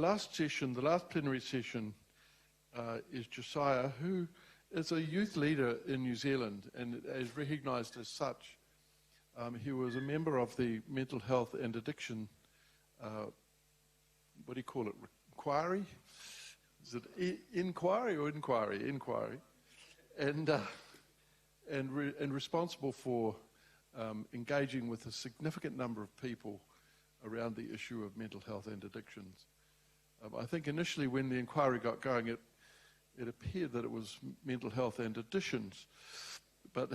last session, the last plenary session, is Josiah, who is a youth leader in New Zealand and is recognised as such. He was a member of the Mental Health and Addiction, what do you call it, inquiry? Is it inquiry or inquiry? Inquiry. And responsible for engaging with a significant number of people around the issue of mental health and addictions. I think initially when the inquiry got going, it appeared that it was mental health and additions, but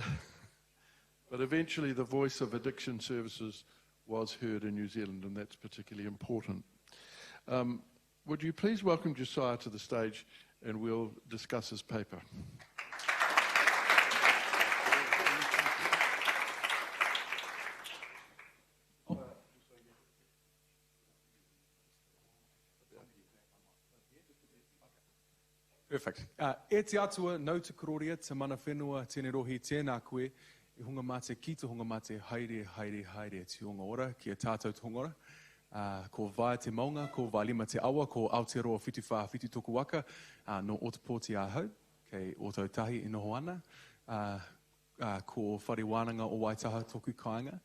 eventually the voice of addiction services was heard in New Zealand, and that's particularly important. Would you please welcome Josiah to the stage, and we'll discuss his paper. Perfect. E te atua nau te kororia, te mana whenua, tēnei rohi, tēnā koe, I hunga mate ki te hunga mate, haere, haere, haere, te hunga ora, ki a tātou te hunga ora. Ko vai te maunga, ko vai lima te awa, ko Aotearoa whitiwha whiti toku waka, no Otapoti ahau, kei Otautahi I noho ana, ko whare wānanga o Waitaha toku kāinga,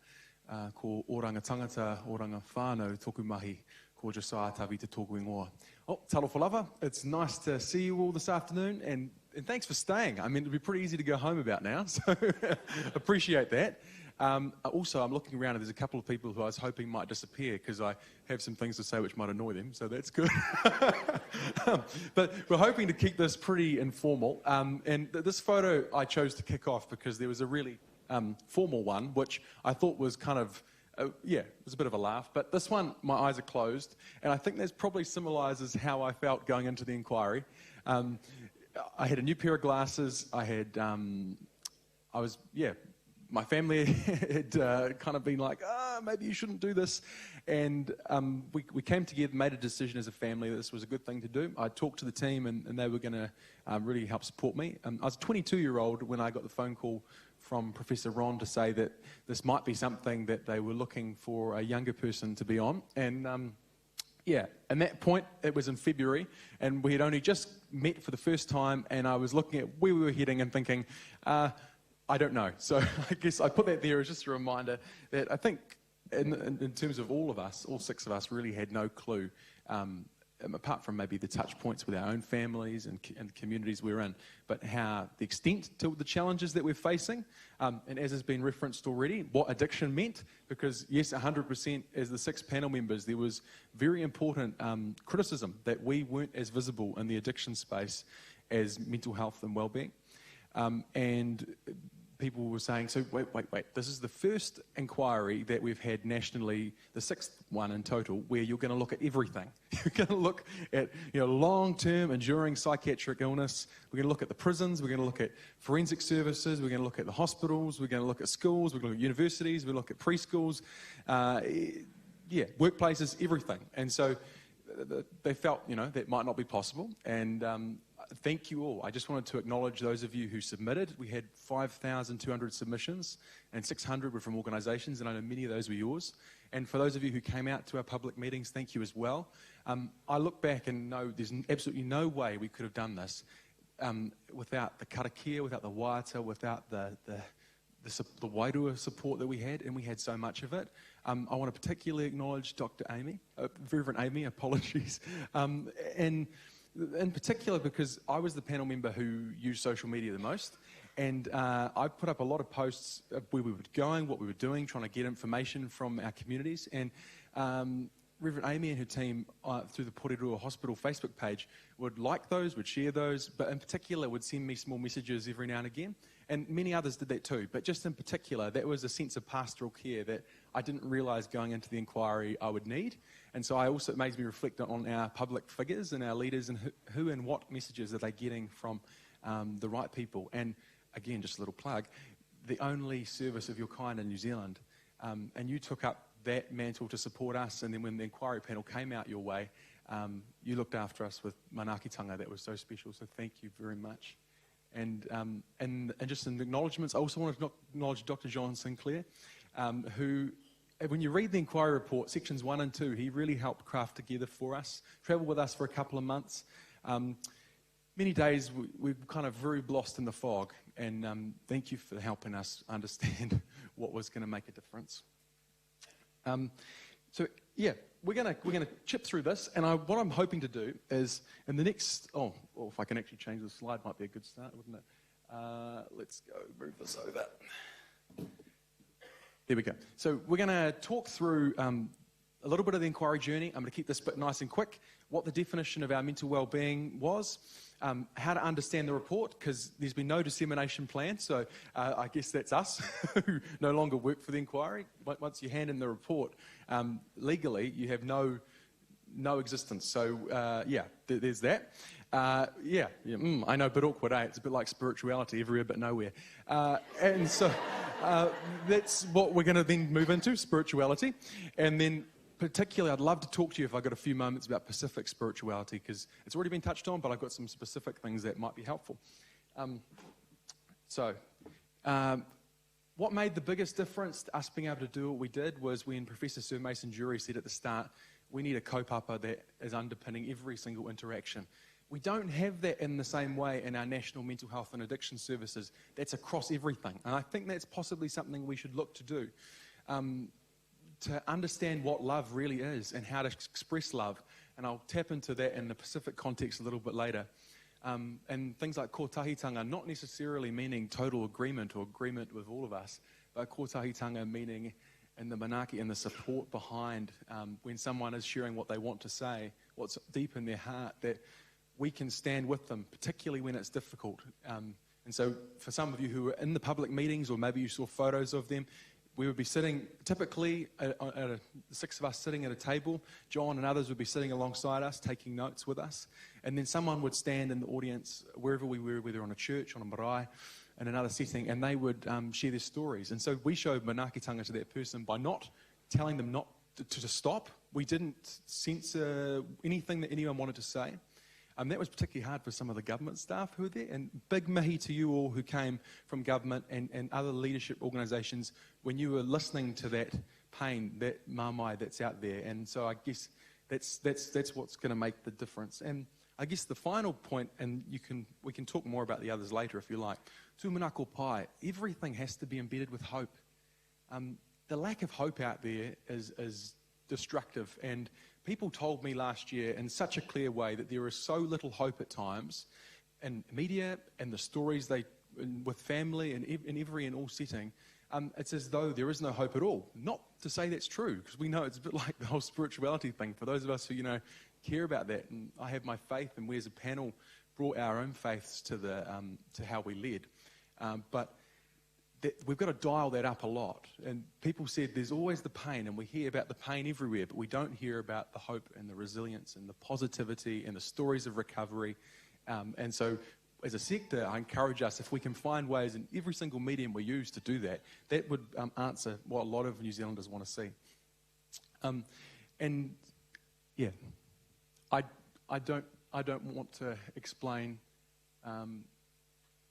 ko oranga tangata, oranga whānau toku mahi, ko Josiah Tawita toku ingoa. Oh, talofa lava, it's nice to see you all this afternoon, and thanks for staying. I mean, it'd be pretty easy to go home about now, so appreciate that. Also, I'm looking around and there's a couple of people who I was hoping might disappear because I have some things to say which might annoy them, so that's good. But we're hoping to keep this pretty informal. And this photo I chose to kick off because there was a really formal one, which I thought was kind of, it was a bit of a laugh. But this one, my eyes are closed, and I think that probably symbolises how I felt going into the inquiry. I had a new pair of glasses. My family had kind of been like, maybe you shouldn't do this. And we came together, made a decision as a family that this was a good thing to do. I talked to the team and they were going to really help support me. I was a 22-year-old when I got the phone call from Professor Ron to say that this might be something that they were looking for a younger person to be on. And at that point, it was in February, and we had only just met for the first time, and I was looking at where we were heading and thinking, I don't know. So I guess I put that there as just a reminder that I think in terms of all of us, all six of us really had no clue, apart from maybe the touch points with our own families and the communities we're in, but how the extent to the challenges that we're facing, and as has been referenced already, what addiction meant, because yes, 100% as the six panel members, there was very important criticism that we weren't as visible in the addiction space as mental health and well-being. And people were saying, so wait, this is the first inquiry that we've had nationally, the sixth one in total, where you're going to look at everything. You're going to look at long-term enduring psychiatric illness. We're going to look at the prisons. We're going to look at forensic services. We're going to look at the hospitals. We're going to look at schools. We're going to look at universities. We're going to look at preschools. Workplaces, everything. And so they felt, that might not be possible. And thank you all. I just wanted to acknowledge those of you who submitted. We had 5,200 submissions, and 600 were from organisations, and I know many of those were yours. And for those of you who came out to our public meetings, thank you as well. I look back and know there's absolutely no way we could have done this without the karakia, without the waiata, without the wairua support that we had, and we had so much of it. I want to particularly acknowledge Dr. Amy, Reverend Amy, apologies, and in particular because I was the panel member who used social media the most, and I put up a lot of posts of where we were going, what we were doing, trying to get information from our communities, and Reverend Amy and her team through the Porirua Hospital Facebook page would like those, would share those, but in particular would send me small messages every now and again, and many others did that too, but just in particular that was a sense of pastoral care that I didn't realise going into the inquiry I would need. And so it makes me reflect on our public figures and our leaders and who and what messages are they getting from the right people. And again, just a little plug, the only service of your kind in New Zealand. And you took up that mantle to support us. And then when the inquiry panel came out your way, you looked after us with manaakitanga. That was so special. So thank you very much. And just some acknowledgements. I also want to acknowledge Dr. John Sinclair, who when you read the inquiry report, sections 1 and 2, he really helped craft together for us, traveled with us for a couple of months. Many days we're kind of very lost in the fog, and thank you for helping us understand what was going to make a difference. So yeah, we're gonna chip through this, and what I'm hoping to do is in the next. Oh, well, if I can actually change the slide, might be a good start, wouldn't it? Let's go move this over. There we go. So we're going to talk through a little bit of the inquiry journey. I'm going to keep this bit nice and quick. What the definition of our mental well-being was, how to understand the report, because there's been no dissemination plan, so I guess that's us who no longer work for the inquiry. Once you hand in the report, legally you have no existence. So yeah, there's that. I know, a bit awkward, eh? It's a bit like spirituality, everywhere but nowhere. And so that's what we're going to then move into, spirituality. And then particularly, I'd love to talk to you, if I've got a few moments, about Pacific spirituality, because it's already been touched on, but I've got some specific things that might be helpful. What made the biggest difference to us being able to do what we did was when Professor Sir Mason Jury said at the start, we need a kaupapa that is underpinning every single interaction. We don't have that in the same way in our national mental health and addiction services. That's across everything. And I think that's possibly something we should look to do. To understand what love really is and how to express love. And I'll tap into that in the Pacific context a little bit later. And things like kotahitanga, not necessarily meaning total agreement or agreement with all of us, but kotahitanga meaning in the manaaki and the support behind when someone is sharing what they want to say, what's deep in their heart, that we can stand with them, particularly when it's difficult. And so for some of you who are in the public meetings, or maybe you saw photos of them, we would be sitting, typically, the 6 of us sitting at a table. John and others would be sitting alongside us, taking notes with us. And then someone would stand in the audience, wherever we were, whether on a church, on a marae, in another setting, and they would share their stories. And so we showed manaakitanga to that person by not telling them not to stop. We didn't censor anything that anyone wanted to say. That was particularly hard for some of the government staff who were there. And big mihi to you all who came from government and other leadership organisations when you were listening to that pain, that mamai that's out there. And so I guess that's what's going to make the difference. And I guess the final point, and we can talk more about the others later if you like, tūmanako pai, everything has to be embedded with hope. The lack of hope out there is destructive, and people told me last year in such a clear way that there is so little hope at times in media and the stories with family and in every and all setting. It's as though there is no hope at all. Not to say that's true, because we know it's a bit like the whole spirituality thing. For those of us who care about that, and I have my faith, and we as a panel brought our own faiths to how we led. But we've got to dial that up a lot. And people said there's always the pain, and we hear about the pain everywhere, but we don't hear about the hope and the resilience and the positivity and the stories of recovery. And so as a sector, I encourage us, if we can find ways in every single medium we use to do that, that would answer what a lot of New Zealanders want to see. And yeah, I don't want to explain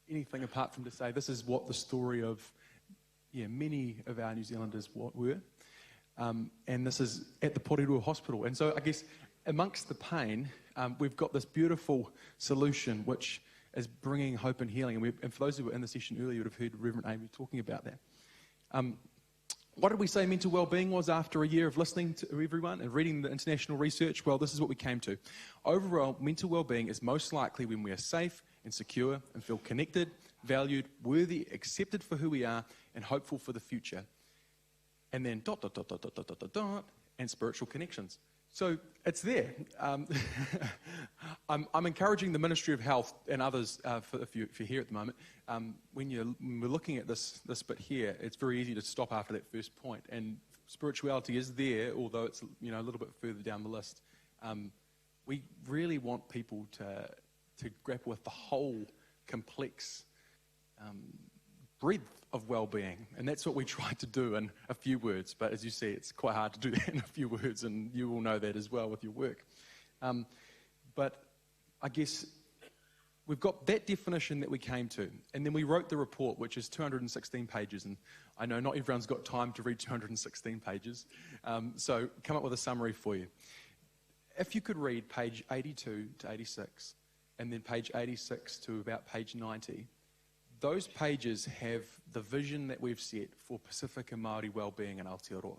anything apart from to say this is what the story of many of our New Zealanders were. And this is at the Porirua Hospital. And so I guess amongst the pain, we've got this beautiful solution which is bringing hope and healing. And for those who were in the session earlier, you would have heard Reverend Amy talking about that. What did we say mental well-being was after a year of listening to everyone and reading the international research? Well, this is what we came to. Overall, mental well-being is most likely when we are safe and secure and feel connected, valued, worthy, accepted for who we are, and hopeful for the future. And then ... and spiritual connections. So it's there. I'm encouraging the Ministry of Health and others, if you're here at the moment, when we're looking at this bit here, it's very easy to stop after that first point. And spirituality is there, although it's a little bit further down the list. We really want people to grapple with the whole complex breadth of well-being, and that's what we tried to do in a few words. But as you see, it's quite hard to do that in a few words, and you all know that as well with your work. But I guess we've got that definition that we came to, and then we wrote the report, which is 216 pages, and I know not everyone's got time to read 216 pages, so come up with a summary for you. If you could read page 82 to 86, and then page 86 to about page 90, those pages have the vision that we've set for Pacific and Māori wellbeing in Aotearoa.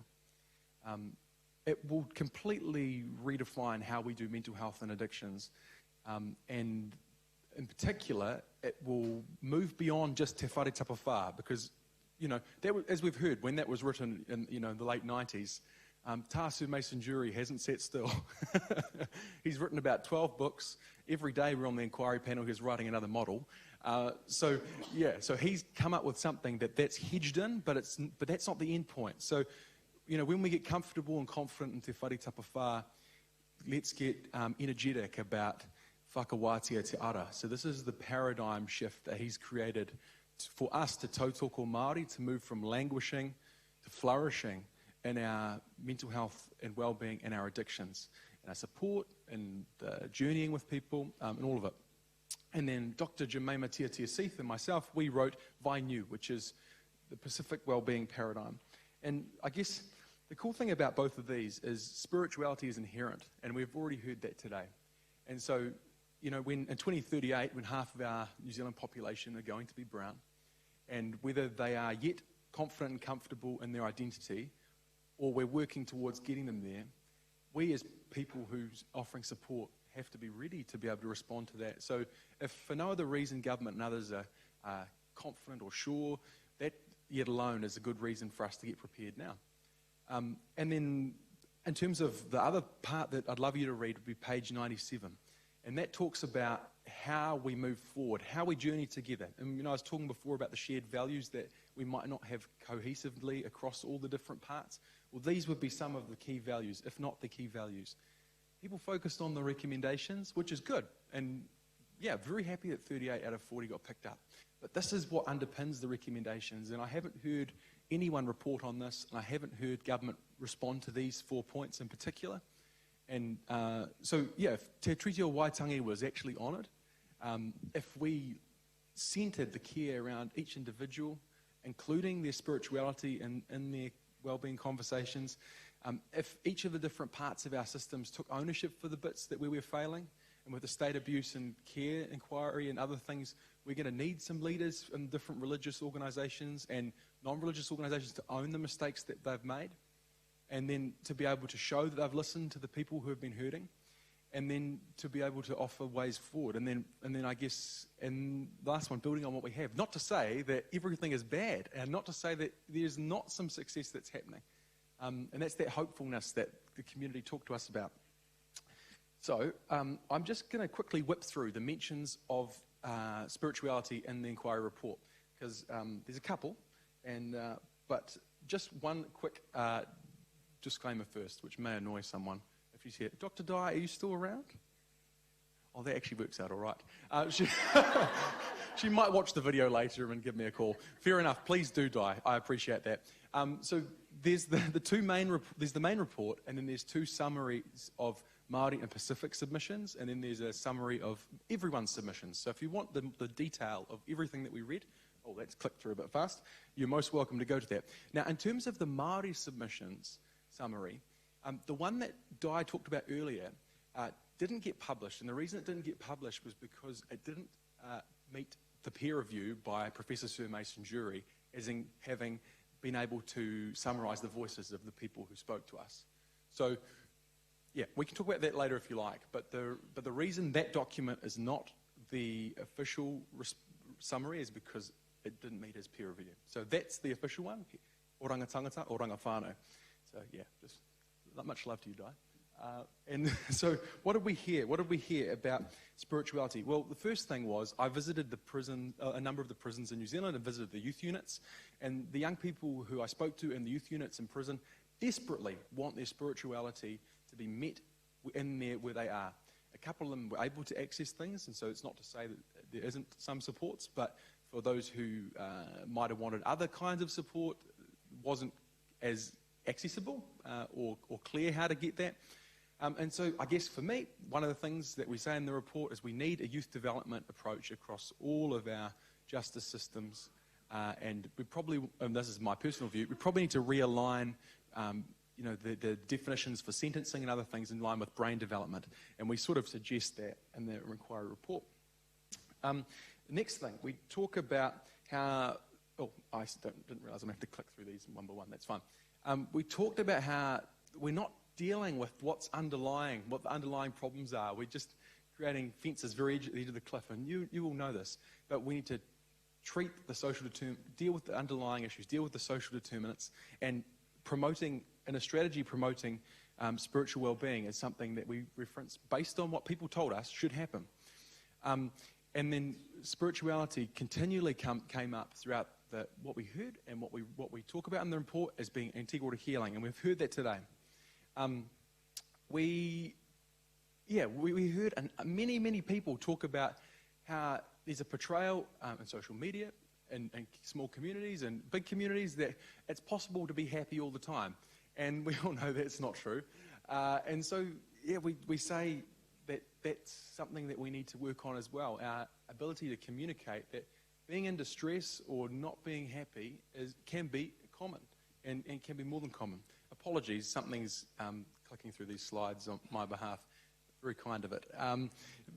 It will completely redefine how we do mental health and addictions, and in particular, it will move beyond just te whare tapa whā, because, that was, as we've heard, when that was written in, the late 90s, Tāsu Mason-Jury hasn't sat still. He's written about 12 books. Every day we're on the inquiry panel, he's writing another model. So he's come up with something that's hedged in, but that's not the end point. So, when we get comfortable and confident in te whare tapa whā, let's get energetic about whakawātia te ara. So this is the paradigm shift that he's created for us to tautoko Māori, to move from languishing to flourishing in our mental health and well-being and our addictions, and our support and journeying with people, and all of it. And then Dr. Jemima Tiatia-Seith and myself, we wrote Vai New, which is the Pacific Wellbeing Paradigm. And I guess the cool thing about both of these is spirituality is inherent, and we've already heard that today. And so, when in 2038, when half of our New Zealand population are going to be brown, and whether they are yet confident and comfortable in their identity, or we're working towards getting them there, we as people who's offering support have to be ready to be able to respond to that. So if for no other reason government and others are confident or sure, that yet alone is a good reason for us to get prepared now. And then in terms of the other part that I'd love you to read would be page 97. And that talks about how we move forward, how we journey together. And I was talking before about the shared values that we might not have cohesively across all the different parts. Well, these would be some of the key values, if not the key values. People focused on the recommendations, which is good. And yeah, very happy that 38 out of 40 got picked up. But this is what underpins the recommendations. And I haven't heard anyone report on this, and I haven't heard government respond to these 4 points in particular. And if Te Treaty o Waitangi was actually honoured, if we centred the care around each individual, including their spirituality in their wellbeing conversations, if each of the different parts of our systems took ownership for the bits that we were failing, and with the state abuse and care inquiry and other things, we're going to need some leaders in different religious organisations and non-religious organisations to own the mistakes that they've made, and then to be able to show that they've listened to the people who have been hurting, and then to be able to offer ways forward. And then I guess, and the last one, building on what we have. Not to say that everything is bad, and not to say that there's not some success that's happening. And that's that hopefulness that the community talked to us about. So I'm just going to quickly whip through the mentions of spirituality in the inquiry report, because there's a couple, but just one quick disclaimer first, which may annoy someone. If you say, Dr. Dye, are you still around? Oh, that actually works out all right. She might watch the video later and give me a call. Fair enough. Please do, Dye. I appreciate that. So there's the main report, and then there's two summaries of Māori and Pacific submissions, and then there's a summary of everyone's submissions. So if you want the detail of everything that we read, oh, that's clicked through a bit fast, you're most welcome to go to that. Now, in terms of the Māori submissions summary, the one that Di talked about earlier didn't get published, and the reason it didn't get published was because it didn't meet the peer review by Professor Sir Mason-Jury as in having been able to summarise the voices of the people who spoke to us. So, yeah, we can talk about that later if you like, but the reason that document is not the official summary is because it didn't meet his peer review. So that's the official one, Oranga Tangata, Oranga Whānau. So yeah, just not much love to you, Di. And so what did we hear? What did we hear about spirituality? Well, the first thing was I visited the prison, a number of the prisons in New Zealand, and visited the youth units. And the young people who I spoke to in the youth units in prison desperately want their spirituality to be met in there where they are. A couple of them were able to access things, and so it's not to say that there isn't some supports, but for those who might have wanted other kinds of support, wasn't as accessible or clear how to get that. And so I guess for me, one of the things that we say in the report is we need a youth development approach across all of our justice systems. And we probably, and this is my personal view, we probably need to realign the definitions for sentencing and other things in line with brain development. And we sort of suggest that in the inquiry report. Next thing, we talk about how, I didn't realise I'm going to have to click through these one by one, that's fine. We talked about how we're not dealing with what the underlying problems are. We're just creating fences very edge of the cliff, and you all know this, but we need to treat the social deal with the underlying issues, deal with the social determinants, and in a strategy promoting spiritual well-being is something that we reference based on what people told us should happen. And then spirituality continually came up throughout what we heard and what we talk about in the report as being integral to healing, and we've heard that today. We heard many people talk about how there's a portrayal in social media and small communities and big communities that it's possible to be happy all the time, and we all know that's not true. And so we say that that's something that we need to work on as well. Our ability to communicate that being in distress or not being happy can be common and can be more than common. Apologies, something's clicking through these slides on my behalf. Very kind of it.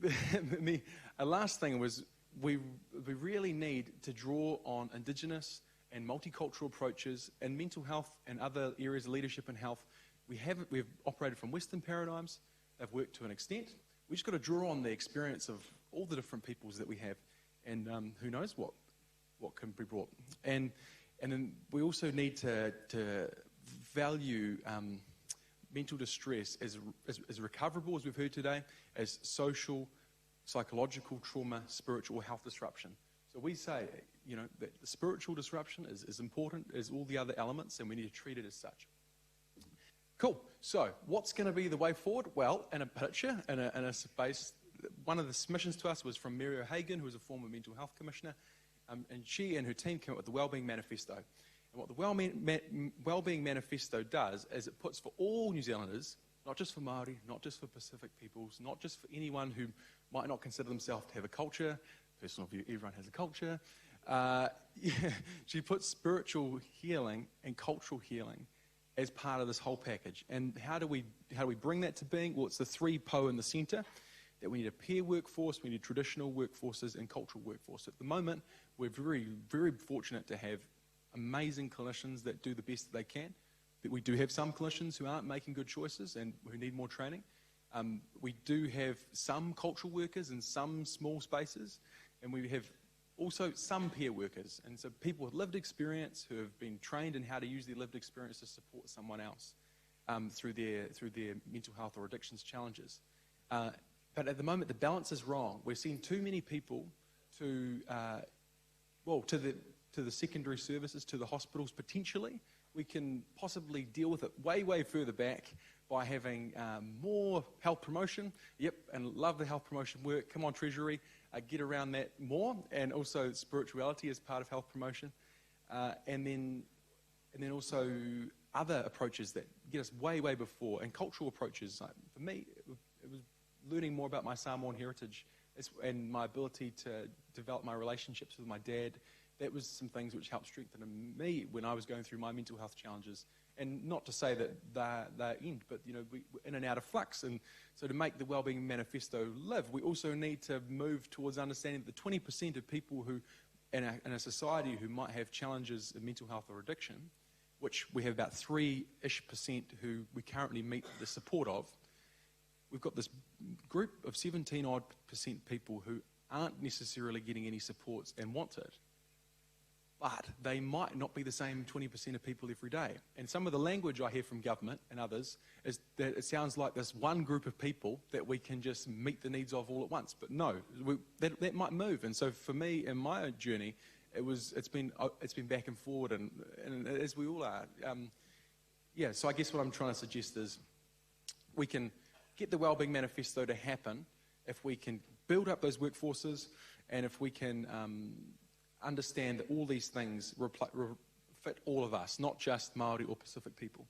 The last thing was we really need to draw on Indigenous and multicultural approaches in mental health and other areas of leadership and health. We've operated from Western paradigms. They've worked to an extent. We've just got to draw on the experience of all the different peoples that we have, and who knows what can be brought. And then we also need to value mental distress as recoverable, as we've heard today, as social, psychological trauma, spiritual health disruption. So we say, that the spiritual disruption is as important as all the other elements, and we need to treat it as such. Cool. So what's going to be the way forward? Well, in a picture, in a space, one of the submissions to us was from Mary O'Hagan, who was a former mental health commissioner, and she and her team came up with the Wellbeing Manifesto. And what the Wellbeing Manifesto does is it puts for all New Zealanders, not just for Māori, not just for Pacific peoples, not just for anyone who might not consider themselves to have a culture. Personal view, everyone has a culture. She puts spiritual healing and cultural healing as part of this whole package. And how do we bring that to being? Well, it's the 3 po in the centre, that we need a peer workforce, we need traditional workforces and cultural workforce. At the moment, we're very, very fortunate to have amazing clinicians that do the best that they can. But we do have some clinicians who aren't making good choices and who need more training. We do have some cultural workers in some small spaces, and we have also some peer workers, and so people with lived experience who have been trained in how to use their lived experience to support someone else through their mental health or addictions challenges. But at the moment, the balance is wrong. We're seeing too many people to the secondary services, to the hospitals potentially. We can possibly deal with it way further back by having more health promotion. Yep, and love the health promotion work. Come on, Treasury, get around that more, and also spirituality as part of health promotion, and then also other approaches that get us way before, and cultural approaches. For me, it was learning more about my Samoan heritage and my ability to develop my relationships with my dad. That was some things which helped strengthen me when I was going through my mental health challenges. And not to say that they're end, but we're in and out of flux. And so to make the Wellbeing Manifesto live, we also need to move towards understanding that the 20% of people who in a society who might have challenges in mental health or addiction, which we have about 3-ish% who we currently meet the support of, we've got this group of 17-odd% people who aren't necessarily getting any supports and want it. But they might not be the same 20% of people every day. And some of the language I hear from government and others is that it sounds like this one group of people that we can just meet the needs of all at once. But no, that might move. And so for me in my journey, it's been back and forward, and as we all are. So I guess what I'm trying to suggest is we can get the Wellbeing Manifesto to happen if we can build up those workforces, and if we can understand that all these things fit all of us, not just Māori or Pacific people.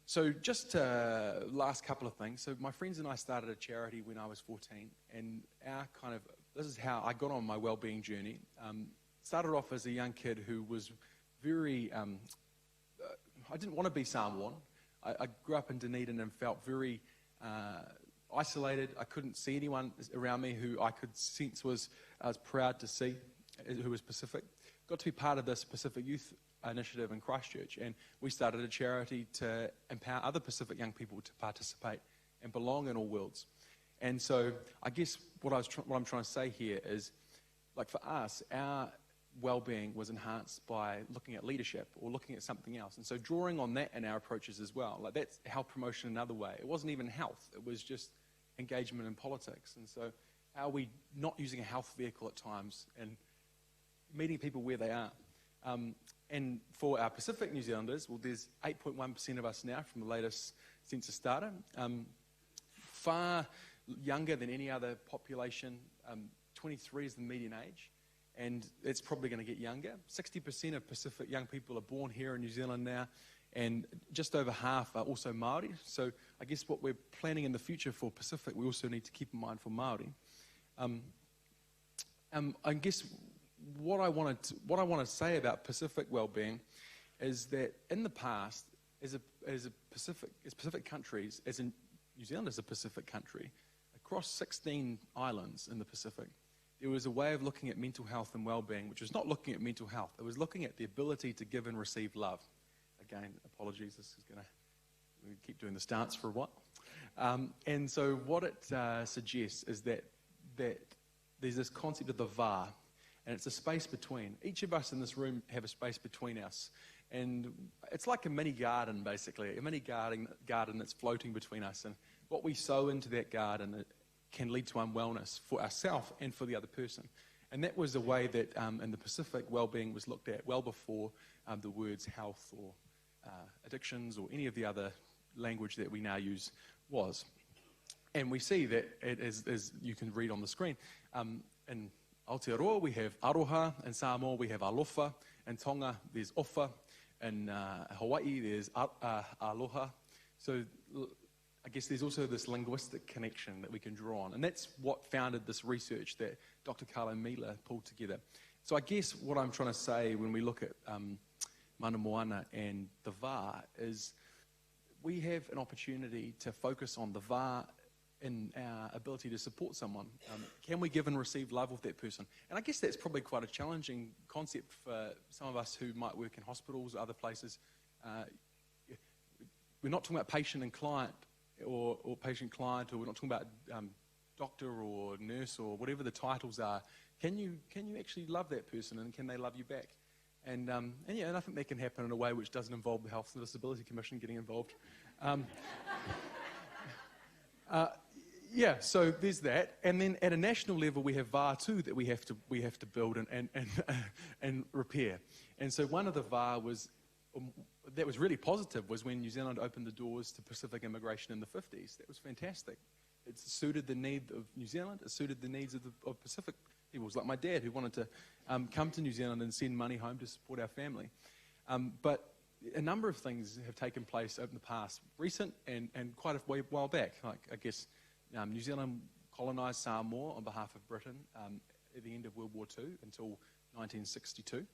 So just last couple of things. So my friends and I started a charity when I was 14, and this is how I got on my well-being journey. Started off as a young kid who was very, I didn't want to be Samoan. I grew up in Dunedin and felt very isolated. I couldn't see anyone around me who I could sense I was proud to see, who was Pacific. Got to be part of this Pacific Youth Initiative in Christchurch, and we started a charity to empower other Pacific young people to participate and belong in all worlds. And so I guess what I'm trying to say here is, like, for us, our well-being was enhanced by looking at leadership or looking at something else. And so drawing on that in our approaches as well, like that's health promotion another way. It wasn't even health, it was just engagement in politics. And so how are we not using a health vehicle at times and meeting people where they are? And for our Pacific New Zealanders, well, there's 8.1% of us now from the latest census data, far younger than any other population. 23 is the median age, and it's probably going to get younger. 60% of Pacific young people are born here in New Zealand now, and just over half are also Māori. So I guess what we're planning in the future for Pacific, we also need to keep in mind for Māori. I guess what I want to say about Pacific well-being is that in the past, as Pacific countries, as in New Zealand is a Pacific country, across 16 islands in the Pacific, there was a way of looking at mental health and well-being, which was not looking at mental health. It was looking at the ability to give and receive love. Again, apologies, we keep doing this dance for a while. And so what it suggests is that there's this concept of the va, and it's a space between. Each of us in this room have a space between us. And it's like a mini garden, basically, a mini garden that's floating between us. And what we sow into that garden can lead to unwellness for ourselves and for the other person. And that was the way that in the Pacific, well-being was looked at well before the words health or addictions or any of the other language that we now use was. And we see that it is, as you can read on the screen, in Aotearoa, we have aroha. In Samoa, we have alofa. In Tonga, there's ofa. In Hawaii, there's aloha. So I guess there's also this linguistic connection that we can draw on. And that's what founded this research that Dr. Tualamali'i pulled together. So I guess what I'm trying to say when we look at mana moana and the va is we have an opportunity to focus on the va in our ability to support someone. Can we give and receive love with that person? And I guess that's probably quite a challenging concept for some of us who might work in hospitals or other places. We're not talking about patient and client or patient-client, or we're not talking about doctor or nurse or whatever the titles are. Can you actually love that person, and can they love you back? And I think that can happen in a way which doesn't involve the Health and Disability Commission getting involved. So there's that, and then at a national level we have VAR too that we have to build and repair. And so one of the VAR that was really positive was when New Zealand opened the doors to Pacific immigration in the 50s. That was fantastic. It suited the need of New Zealand. It suited the needs of Pacific people. It was like my dad who wanted to come to New Zealand and send money home to support our family. But a number of things have taken place over the past, recent and quite a while back. Like, I guess New Zealand colonised Samoa on behalf of Britain at the end of World War II until 1962.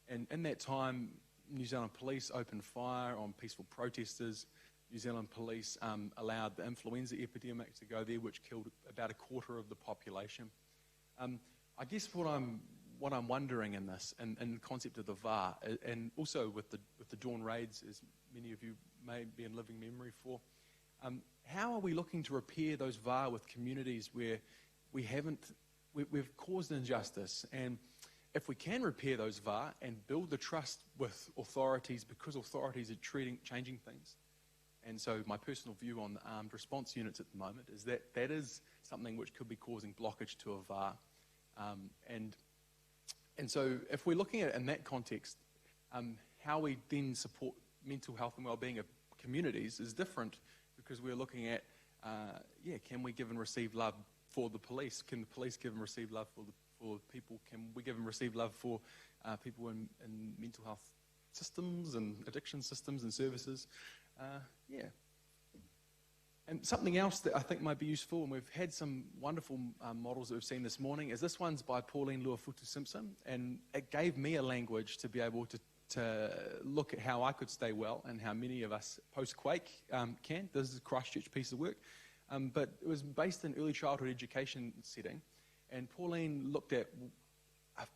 And in that time, New Zealand police opened fire on peaceful protesters. New Zealand police allowed the influenza epidemic to go there, which killed about a quarter of the population. I guess what I'm wondering in this, and the concept of the VAR, and also with the Dawn raids, as many of you may be in living memory for, how are we looking to repair those VAR with communities where we've caused injustice? And if we can repair those VAR and build the trust with authorities, because authorities are changing things. And so my personal view on the armed response units at the moment is that that is something which could be causing blockage to a VAR. And so if we're looking at it in that context, how we then support mental health and well-being of communities is different, because we're looking at, can we give and receive love for the police? Can the police give and receive love for people? Can we give and receive love for people in mental health systems and addiction systems and services. Yeah. And something else that I think might be useful, and we've had some wonderful models that we've seen this morning, is this one's by Pauline Luafutu-Simpson, and it gave me a language to be able to look at how I could stay well and how many of us post-quake can. This is a Christchurch piece of work, but it was based in early childhood education setting, and Pauline looked at a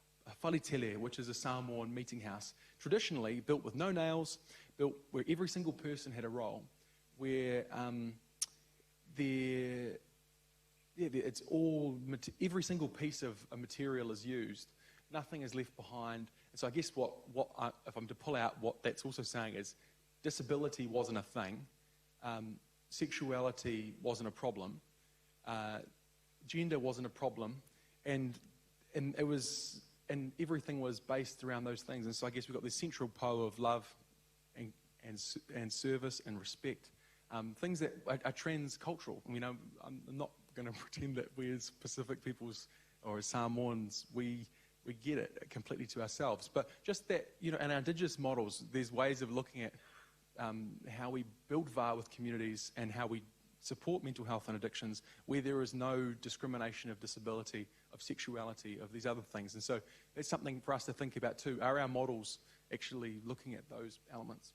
whaletele, which is a Samoan meeting house, traditionally built with no nails, built where every single person had a role, where it's all, every single piece of a material is used. Nothing is left behind. And so I guess if I'm to pull out what that's also saying is disability wasn't a thing, sexuality wasn't a problem, gender wasn't a problem, and everything was based around those things. And so I guess we've got this central pole of love and service and respect. Things that are trans-cultural. I mean, I'm not going to pretend that we as Pacific peoples or as Samoans, we get it completely to ourselves. But just that, in our Indigenous models, there's ways of looking at how we build VAR with communities and how we support mental health and addictions where there is no discrimination of disability, of sexuality, of these other things. And so that's something for us to think about too. Are our models actually looking at those elements?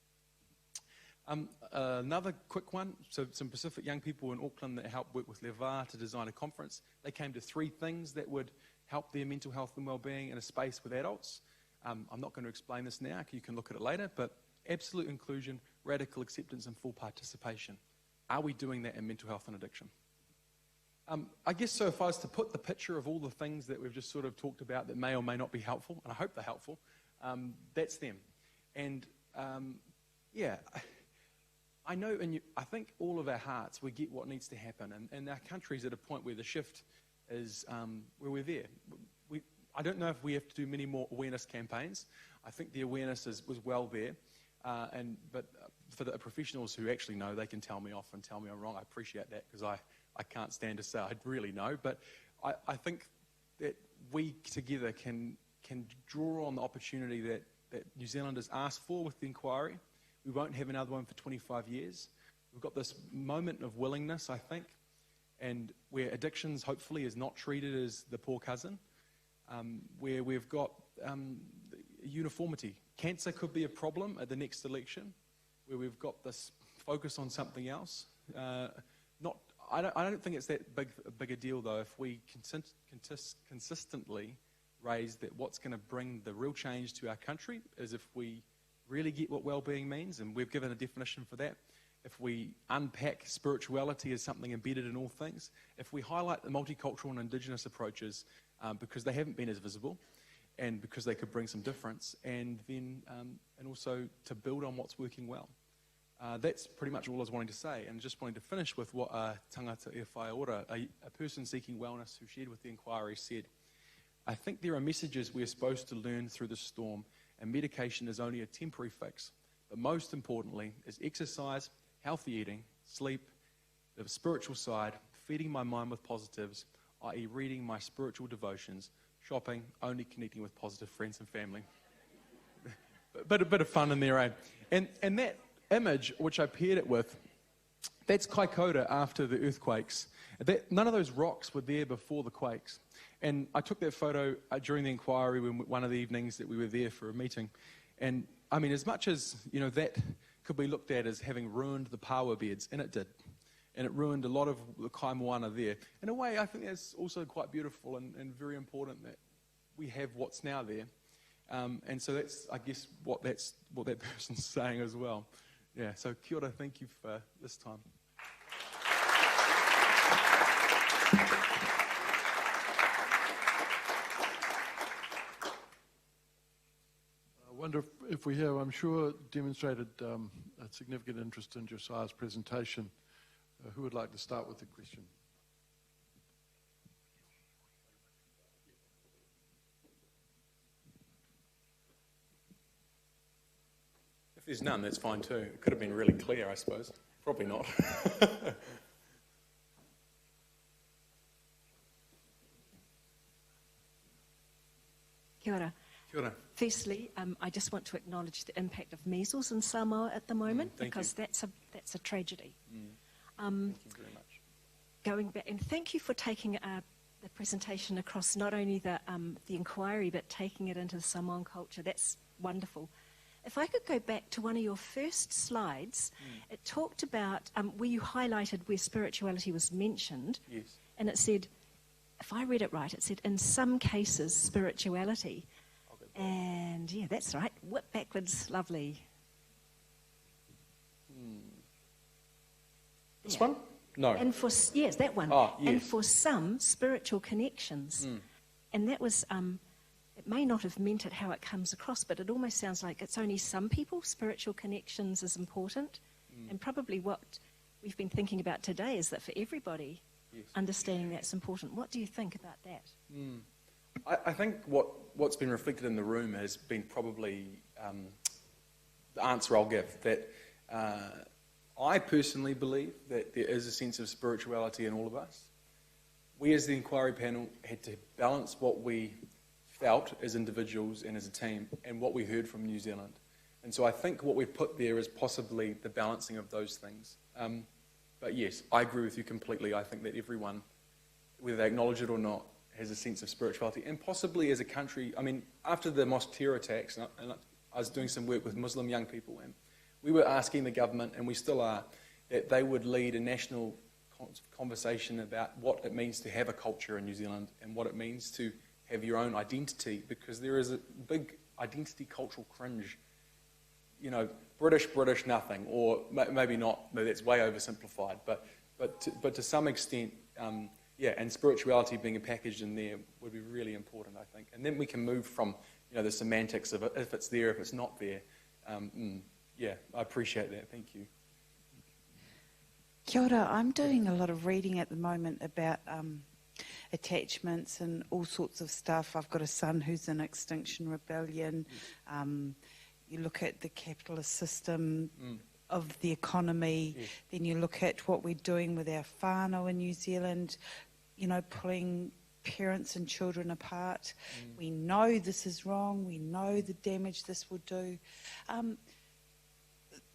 Another quick one, so some Pacific young people in Auckland that helped work with Levar to design a conference. They came to 3 things that would help their mental health and well-being in a space with adults. I'm not going to explain this now, you can look at it later, but absolute inclusion, radical acceptance and full participation. Are we doing that in mental health and addiction? I guess so if I was to put the picture of all the things that we've just sort of talked about that may or may not be helpful, and I hope they're helpful, that's them. And yeah, I know, I think all of our hearts, we get what needs to happen, and our country's at a point where the shift is where we're there. I don't know if we have to do many more awareness campaigns. I think the awareness was well there, but for the professionals who actually know, they can tell me off and tell me I'm wrong. I appreciate that because I can't stand to say I really know, but I think that we together can draw on the opportunity that New Zealanders asked for with the inquiry. We won't have another one for 25 years. We've got this moment of willingness, I think, and where addictions hopefully is not treated as the poor cousin, where we've got uniformity. Cancer could be a problem at the next election, where we've got this focus on something else. I don't think it's that big a deal, though, if we consistently raise that what's going to bring the real change to our country is if we really get what well-being means, and we've given a definition for that. If we unpack spirituality as something embedded in all things, if we highlight the multicultural and Indigenous approaches because they haven't been as visible and because they could bring some difference, and then and also to build on what's working well. That's pretty much all I was wanting to say, and just wanting to finish with what Tangata e Whai Ora, a person seeking wellness who shared with the inquiry, said, "I think there are messages we are supposed to learn through the storm, and medication is only a temporary fix. But most importantly is exercise, healthy eating, sleep, the spiritual side, feeding my mind with positives, i.e. reading my spiritual devotions, shopping, only connecting with positive friends and family." But a bit of fun in there, eh? And that image, which I paired it with, that's Kaikoura after the earthquakes. None of those rocks were there before the quakes. And I took that photo during the inquiry, one of the evenings that we were there for a meeting. And I mean, as much as, that could be looked at as having ruined the paua beds, and it did. And it ruined a lot of the kaimoana there. In a way, I think that's also quite beautiful and very important that we have what's now there. And so that's, I guess, what that person's saying as well. Yeah, so kia ora, thank you for this time. I wonder if we have, I'm sure, demonstrated a significant interest in Josiah's presentation. Who would like to start with the question? If there's none, that's fine too. It could have been really clear, I suppose. Probably not. Kia ora. Kia ora. Firstly, I just want to acknowledge the impact of measles in Samoa at the moment, Thank because you. that's a tragedy. Thank you very much. Going back, and thank you for taking the presentation across not only the inquiry, but taking it into the Samoan culture. That's wonderful. If I could go back to one of your first slides, it talked about where you highlighted where spirituality was mentioned, Yes. and it said, if I read it right, it said, in some cases, spirituality. I'll go back. And yeah, that's right. Whip backwards, lovely. This Yeah. one? No. And for, yes, that one. Oh, yes. And for some, spiritual connections. And that was, it may not have meant it how it comes across, but it almost sounds like it's only some people, spiritual connections is important. And probably what we've been thinking about today is that for everybody, Yes. understanding that's important. What do you think about that? I think what's been reflected in the room has been probably the answer I'll give, that I personally believe that there is a sense of spirituality in all of us. We as the inquiry panel had to balance what we felt as individuals and as a team and what we heard from New Zealand. And so I think what we've put there is possibly the balancing of those things. But yes, I agree with you completely. I think that everyone, whether they acknowledge it or not, has a sense of spirituality. And possibly as a country, I mean, after the mosque terror attacks, and I was doing some work with Muslim young people, and we were asking the government, and we still are, that they would lead a national conversation about what it means to have a culture in New Zealand and what it means to have your own identity, because there is a big identity cultural cringe. You know, British nothing, or maybe not, maybe that's way oversimplified, but to some extent, yeah, and spirituality being packaged in there would be really important, I think. And then we can move from, you know, the semantics of it, if it's there, if it's not there. Yeah, I appreciate that. Thank you. Kia ora. I'm doing a lot of reading at the moment about attachments and all sorts of stuff. I've got a son who's in Extinction Rebellion. You look at the capitalist system of the economy, then you look at what we're doing with our whānau in New Zealand, you know, pulling parents and children apart. We know this is wrong, we know the damage this will do.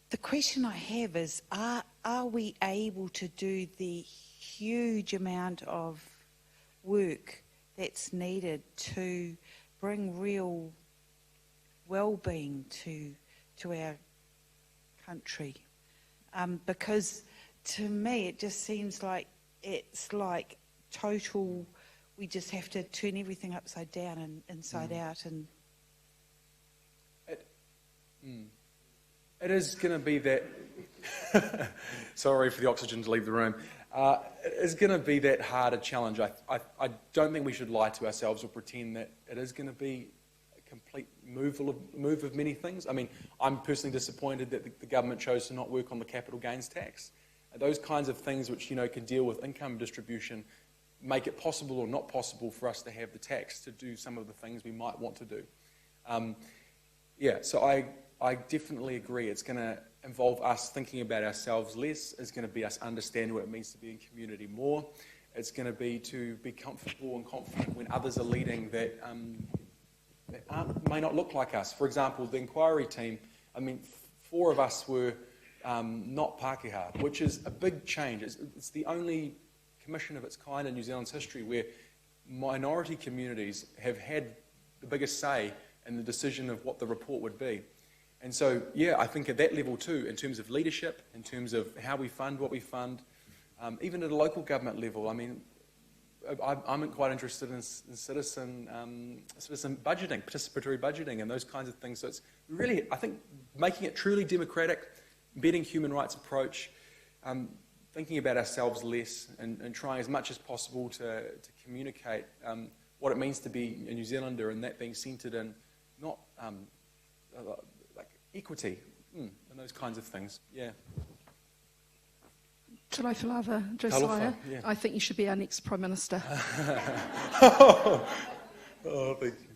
The question I have is, are we able to do the huge amount of work that's needed to bring real well-being to our country? Because to me it just seems like it's like total, we just have to turn everything upside down and inside out. And it is going to be that, sorry for the oxygen to leave the room, it is going to be that harder challenge. I don't think we should lie to ourselves or pretend that it is going to be a complete move of many things. I mean, I'm personally disappointed that the government chose to not work on the capital gains tax. Those kinds of things which, you know, can deal with income distribution make it possible or not possible for us to have the tax to do some of the things we might want to do. Yeah, so I definitely agree. It's going to involve us thinking about ourselves less. It's going to be us understanding what it means to be in community more. It's going to be to be comfortable and confident when others are leading that may not look like us. For example, the inquiry team, I mean, 4 of us were not Pākehā, which is a big change. It's the only commission of its kind in New Zealand's history where minority communities have had the biggest say in the decision of what the report would be. And so, yeah, I think at that level too, in terms of leadership, in terms of how we fund what we fund, even at a local government level, I mean, I'm quite interested in citizen budgeting, participatory budgeting and those kinds of things. So it's really, I think, making it truly democratic, embedding human rights approach, thinking about ourselves less and trying as much as possible to communicate what it means to be a New Zealander, and that being centred in not like equity and those kinds of things. Yeah. Talofa, Josiah, Talofa, yeah. I think you should be our next Prime Minister. Oh, thank you.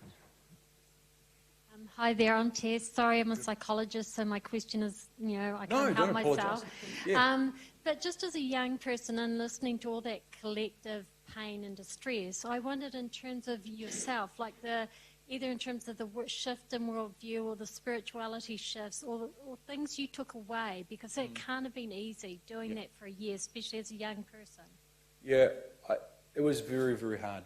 Hi there, I'm Tess. Sorry, I'm a psychologist, so my question is, you know, I can't help myself. Yeah. But just as a young person and listening to all that collective pain and distress, I wondered in terms of yourself, like the either in terms of the shift in worldview or the spirituality shifts or things you took away? Because it can't have been easy doing that for a year, especially as a young person. Yeah, it was very, very hard.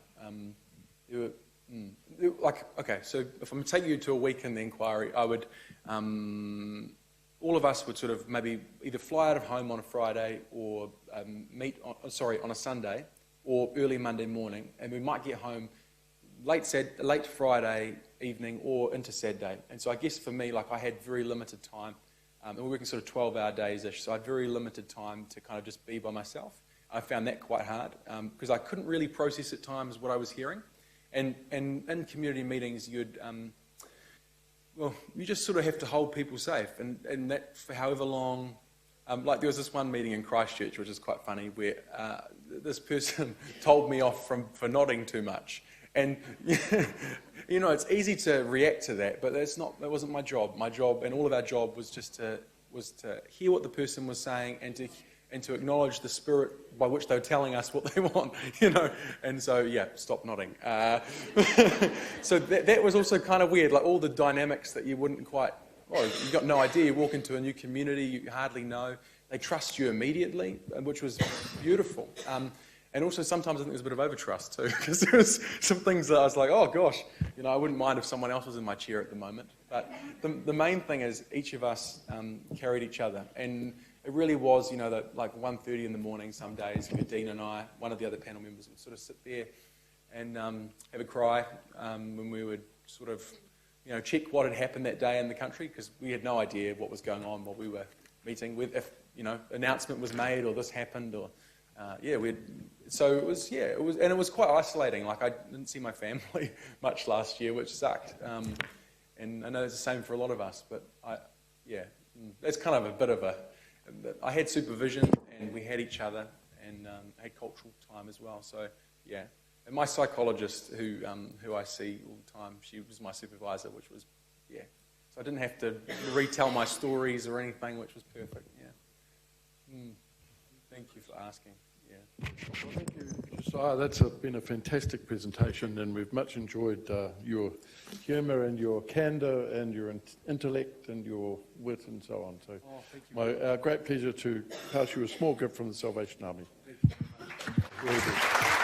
Okay, so if I'm taking you to a week in the inquiry, I would, all of us would sort of maybe either fly out of home on a Friday or meet on a Sunday or early Monday morning, and we might get home late Friday evening or into Saturday. And so I guess for me, like I had very limited time, and we're working sort of 12-hour days-ish, so I had very limited time to kind of just be by myself. I found that quite hard because I couldn't really process at times what I was hearing. And in community meetings, you just sort of have to hold people safe, and that for however long. Like there was this one meeting in Christchurch, which is quite funny, where this person told me off for nodding too much. And you know, it's easy to react to that, but that wasn't my job. My job, and all of our job, was just to hear what the person was saying and to acknowledge the spirit by which they were telling us what they want, you know. And so, yeah, stop nodding. So that was also kind of weird, like all the dynamics that you wouldn't quite. Well, you've got no idea. You walk into a new community, you hardly know. They trust you immediately, which was beautiful. And also sometimes I think there's a bit of overtrust too, because there was some things that I was like, oh gosh, you know, I wouldn't mind if someone else was in my chair at the moment. But the main thing is each of us carried each other. And it really was, you know, that like 1:30 in the morning some days, Dean and I, one of the other panel members, would sort of sit there and have a cry when we would sort of, you know, check what had happened that day in the country, because we had no idea what was going on while we were meeting with, if, you know, announcement was made or this happened or, so it was, and it was quite isolating. Like I didn't see my family much last year, which sucked. And I know it's the same for a lot of us, but that's kind of a bit of I had supervision and we had each other and had cultural time as well. So, yeah. And my psychologist, who I see all the time, she was my supervisor, which was, So I didn't have to retell my stories or anything, which was perfect, Thank you for asking, Well, thank you, Josiah. That's been a fantastic presentation, and we've much enjoyed your humour and your candour and your intellect and your wit and so on. So, thank you. My great pleasure to pass you a small gift from the Salvation Army. Well done.